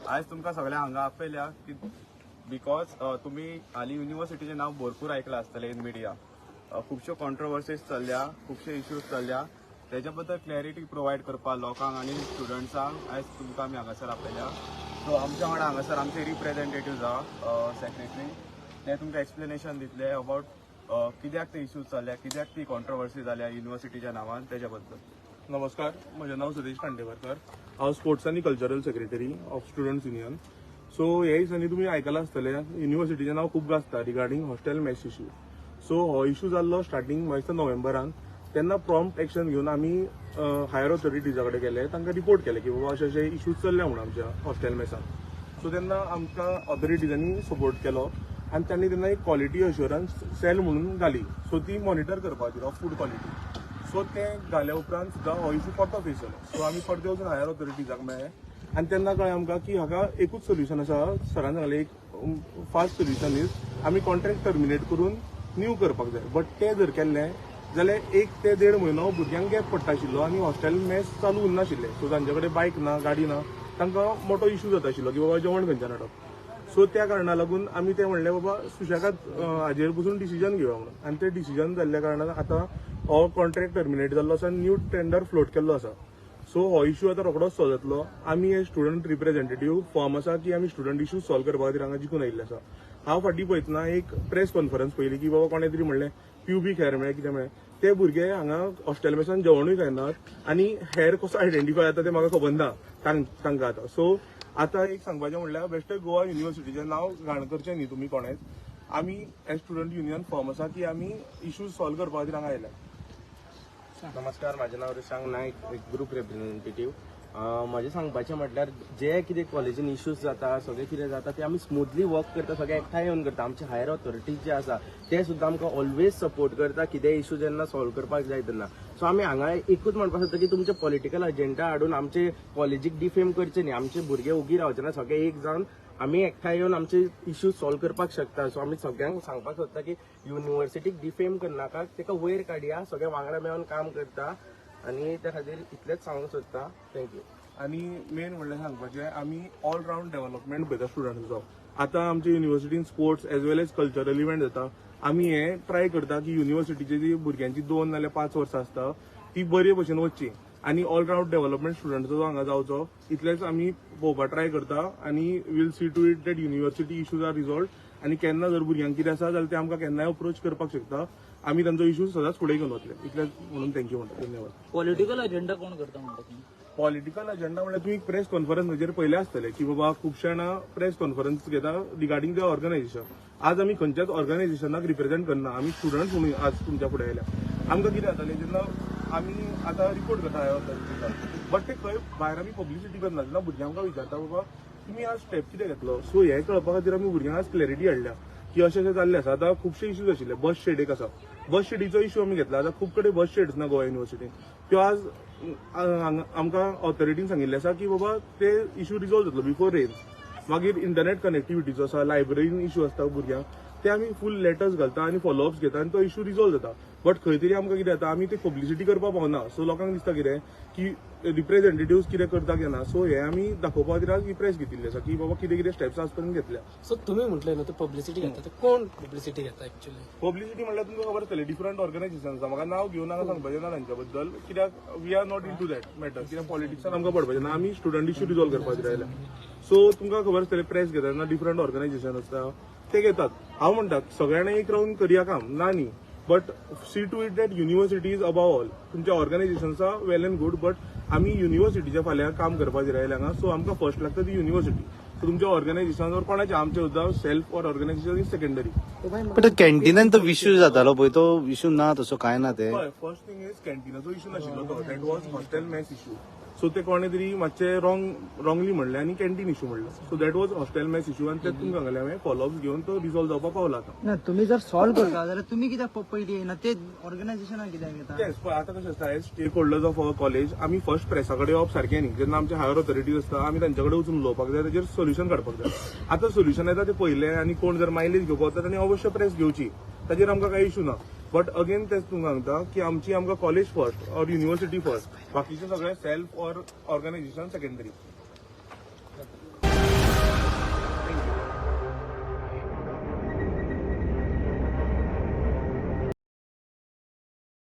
आज तुमकां सगळ्यांक हांगा आपयल्या बिकॉज तुम्ही हालीं युनिव्हर्सिटीचें नांव भरपूर आयकलां आसतलें इन मिडिया. खुबश्यो कॉन्ट्रोवर्सीज चल्ल्या, खुबशे इश्यूज चल्ल्या. तेच्या बद्दल क्लॅरिटी प्रोवायड करपाक लोकांक आनी स्टुडंट्सांक आयज तुमकां आमी हांगासर आपयल्या. सो आमच्या वांगडा हांगासर आमचे रिप्रेझेंटेटिव्ह आहा सेक्रेटरी. ते तुमकां एक्सप्लेनेशन दितले अबाउट कित्याक ते इश्यूज चल्ल्या, कित्याक ती कॉन्ट्रोवर्सी जाल्या युनिव्हर्सिटीच्या नांवान तेच्या बद्दल. नमस्कार, म्हजें नांव सतीश खांडेवारकर. हांव स्पोर्ट्स आनी cultural secretary of students union. So ह्या दिसांनी तुमी आयकलां आसतलें युनिव्हर्सिटीचें नांव खूब गाजता regarding hostel mess issue. So हो इश्यू जाल्लो स्टार्टींग म्हाका नोव्हेंबरान. तेन्ना प्रॉम्प्ट एक्शन घेवन आमी हायर ऑथॉरिटीजा कडेन गेले, तांकां रिपोर्ट केलें की बाबा अशे अशे इश्यूज चल्ल्या म्हणून आमच्या हॉस्टेल मेसान. सो तेन्ना आमकां ऑथॉरिटीजांनी सपोर्ट केलो आनी तांणी तेन्ना एक क्वॉलिटी अश्युरन्स सेल म्हणून घाली. सो ती मॉनिटर करपाक खातीर ऑफ फूड क्वॉलिटी. सो ते घाल्या उपरांत सुद्दां हो इश्यू परतो फेस जालो. सो आमी परते वचून हायर ऑथॉरिटीजाक मेळ्ळे आनी तेन्ना कळ्ळें आमकां की हाका एकूच सोल्युशन आसा. सरान सांगलें एक फास्ट सोल्युशन इज आमी कॉन्ट्रॅक्ट टर्मिनेट करून न्यू करपाक जाय. बट ते जर केल्लें जाल्यार 1 ते 1.5 म्हयनो भुरग्यांक गॅप पडटा आशिल्लो आनी हॉस्टेल मेस चालू उरनाशिल्ले. सो तांचे कडेन बायक ना, गाडी ना, तांकां मोठो इश्यू जाता आशिल्लो की बाबा जेवण खंयच्यान हाडप. सो त्या कारणाक लागून आमी ते म्हणलें बाबा सुशेगाद हाजेर बसून डिसिजन घेवया म्हणून. आनी ते डिसिजन जाल्ल्या कारणान आतां हो कॉन्ट्रॅक्ट टर्मिनेट जाल्लो आसा आनी न्यू टेंडर फ्लोट केल्लो आसा. सो हो इश्यू आतां रोखडोच सॉल्व जातलो. आमी हे स्टुडंट रिप्रेझेंटेटिव्ह फॉर्म आसा की आमी स्टुडंट इश्यूज सॉल्व करपा खातीर हांगा जिखून आयिल्ले आसा. हांव फाटीं पळयतना एक प्रेस कॉन्फरन्स पयली की बाबा कोणें तरी म्हणलें प्युबीक हेर मेळ्ळें कितें मेळ्ळें. ते भुरगे हांगा हॉस्टेल मेसान जेवणूय खायनात आनी हेर कसो आयडेंटिफाय जाता ते म्हाका खबर ना तांकां आतां. सो आतां एक सांगपाचें म्हणल्यार बेश्टें गोवा युनिव्हर्सिटीचें नांव घाण करचें न्ही तुमी कोणेंच. आमी एज स्टुडंट युनियन फॉर्म आसा की आमी इश्यूज सॉल्व करपा खातीर हांगा आयल्या. नमस्कार, माझे नाव रिशांक नायक, एक ग्रुप रिप्रेझेंटेटिव्ह. म्हजें सांगपाचें म्हटल्यार जे कितें कॉलेजीन इश्यूज जाता, सगळें कितें जाता ते आमी स्मुथली वर्क करता, सगळे एकठांय येवन करता. आमचे हायर ऑथॉरिटीज जे आसा ते सुद्दां आमकां ऑलवेज सपोर्ट करता कितें इश्यू जेन्ना सॉल्व करपाक जाय तेन्ना. सो आमी हांगा एकूच म्हणपाक सोदता की तुमचे पॉलिटिकल अजेंडा हाडून आमचे कॉलेजीक डिफेम करचे न्ही. आमचे भुरगे ओगी रावचे ना, सगळे एक जावन आमी एकठांय येवन आमचे इश्यूज सॉल्व करपाक शकता. सो आमी सगळ्यांक सांगपाक सोदता की युनिव्हर्सिटीक डिफेम करनाका, तेका वयर काडया, सगळे वांगडा मेळून काम करता. आनी त्या खातीर इतलेंच सांगूंक सोदता. थँक्यू. आनी मेन म्हणल्यार सांगपाचें आमी ऑल रावंड डेव्हलपमेंट पळयता स्टुडंट्साचो. आतां आमच्या युनिव्हर्सिटीन स्पोर्ट्स एज वेल एज कल्चरल इव्हेंट जाता. आमी हे ट्राय करता की युनिव्हर्सिटीची जी भुरग्यांची 2 नाल्यार 5 वर्सां आसता ती बरे भशेन वचची आनी ऑल रावंड डेव्हलपमेंट स्टुडंट्साचो हांगा जावचो इतलेंच आमी पळोवपाक ट्राय करता. आनी will see to it that university issues are resolve. आनी केन्ना जर भुरग्यांक कितें आसा जाल्यार ते आमकां केन्नाय अप्रोच करपाक शकता. आमी तांचो इश्यूज सदांच फुडें घेवन वतले. इतलेंच म्हणून थँक्यू म्हणटा. धन्यवाद. पॉलिटिकल अजेंडा कोण करता म्हणटा तुम्ही? पॉलिटिकल अजेंडा म्हणल्यार तुमी प्रेस कॉन्फरन्साचेर पयले आसतले की बाबा खुबशे जाणां प्रेस कॉन्फरन्स घेता रिगार्डींग द ऑर्गनायझेशन. आज आमी खंयच्याच ऑर्गनायझेशनाक रिप्रेझेंट करना, आमी स्टुडंट्स म्हणून आज तुमच्या फुडें आयल्या. आमकां कितें जातालें जेन्ना आमी आतां रिपोर्ट करता हायर ऑथॉरिटीजाक, बट ते खंय भायर आमी पब्लिसिटी करना. जेन्ना भुरग्यांक आमकां विचारता बाबा तुमी आज स्टेप कितें घेतलो, सो हें कळपा खातीर आमी भुरग्यांक आज क्लॅरिटी हाडल्या की अशें अशें जाल्लें आसा. आतां खुबशे इश्यूज आशिल्ले. बस शेड एक आसा, बस शेडीचो इश्यू आमी घेतला. आतां खूब कडेन बस शेड्स ना गोवा युनिव्हर्सिटीन. त्यो आज आमकां ऑथॉरिटीन सांगिल्लें आसा की बाबा ते इश्यू रिजॉल्व जातलो बिफोर रेन्स. मागीर इंटरनेट कनेक्टिविटीचो आसा, लायब्ररीन इश्यू आसता भुरग्यांक, ते आमी फूल लेटर्स घालता आनी फॉलोअप्स घेता आनी तो इश्यू रिजॉल्व जाता. बट खंय तरी आमकां कितें जाता आमी ते पब्लिसिटी करपाक पावना. सो लोकांक दिसता कितें की रिप्रेझेंटेटिव्स कितें करता केन्ना. सो हे आमी दाखोवपा खातीर आज ही प्रेस घेतिल्ली आसा की बाबा कितें कितें स्टेप्स आज पर्यंत घेतल्या. सो तुम्ही म्हटलंय ना ते पब्लिसिटी घेता, ते कोण पब्लिसिटी घेता ऍक्च्युअली? पब्लिसिटी म्हणल्यार तुमकां खबर आसतलें डिफरंट ऑर्गनायझेशन आसा. म्हाका नांव घेवन हांगा सांगपाचें ना तांच्या बद्दल, कित्याक we are not into that matter. कित्याक पॉलिटिक्सान आमकां पडपाचें ना, आमी स्टुडंट इश्यू रिजॉल्व करपा खातीर आयल्या. सो तुमकां खबर आसतलें प्रेस घेता तेन्ना डिफरंट ऑर्गनायझेशन आसता ते घेतात. हांव म्हणटा सगळ्यांनी एक रावन करया काम ना न्ही, but see to it that university is above all. तुमच्या ऑर्गनायझेशन्सा वेल एंड गूड, बट आमी युनिव्हर्सिटीच्या फाल्यां काम करपा खातीर आयल्या हांगा. सो आमकां फर्स्ट लागता ती युनिव्हर्सिटी. सो तुमच्या ऑर्गनायझेशनावर कोणाचे आमचे सुद्दां self or organisation is secondary. पण कॅन्टीनान तो इश्यू जातालो पळय, तो इश्यू ना तसो काय ना ते. फर्स्ट थिंग इज कॅन्टीनाचो इश्यू नाशिल्लो तो, that was hostel mess issue. So ते कोणे तरी मातशें रॉंगली म्हणलें आनी कॅन्टीन इश्यू म्हणलें. So that was hostel mess issue आनी तेच तुमकां सांगलें हांवें फॉलोअप्स घेवन तो रिजॉल्व जावपाक पावला आतां. ना तुम्ही जर सॉल्व करता जाल्यार तुम्ही कित्याक पयली येना, ते ऑर्गनायझेशनाक कित्याक घेता? येस, पण आतां कशें आसता as stakeholders of our college आमी फर्स्ट प्रेसा कडेन येवप सारकें न्ही. जेन्ना आमचे हायर ऑथॉरिटीज आसता आमी तांचे कडेन वचून उलोवपाक जाय, ताचेर सोल्युशन काडपाक जाय. आतां सोल्युशन येता ते पयलें आनी कोण जर मायलेज घेवपाक वता तांणी अवश्य प्रेस घेवची, ताचेर आमकां कांय इश्यू ना. बट अगेन तेच तुमकां सांगता की आमची आमकां college first or university first, बाकीचे सगळे सेल्फ ऑर ऑर्गनायझेशन सेकंडरी.